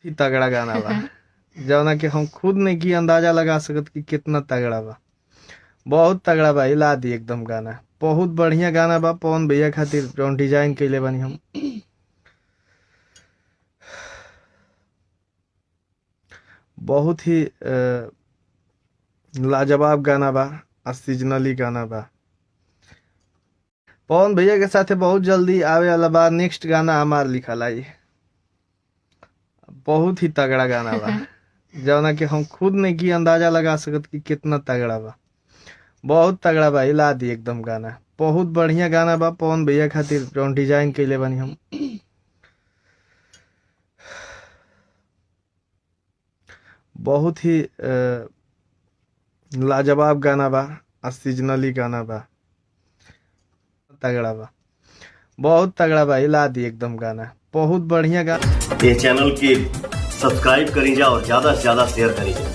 ही तगड़ा गाना बा जौना कि हम खुद नहीं की अंदाजा लगा सकत कि कितना तगड़ा बा। बहुत तगड़ा बा, हिला दी एकदम गाना। बहुत बढ़िया गाना बा पवन भैया खातिर जौन डिजाइन कइले बानी हम। बहुत ही लाजवाब गाना बा, सीजनली गाना बा। पवन भैया के साथे बहुत जल्दी आवे वाला बा नेक्स्ट गाना हमार लिखल आई। बहुत ही तगड़ा गाना बा जौना कि हम खुद नहीं की अंदाजा लगा सकत कि कितना तगड़ा बा। बहुत तगड़ा बा, हिला दी एकदम गाना। बहुत बढ़िया गाना बा पवन भैया खातिर जौन डिजाइन कइले बानी हम। बहुत ही लाजवाब गाना बा, सीजनली गाना बा। तगड़ा बा, बहुत तगड़ा बा, हिला दी एकदम गाना। बहुत बढ़िया गाना। ये चैनल की सब्सक्राइब करी जा और ज्यादा से ज्यादा शेयर करी जा।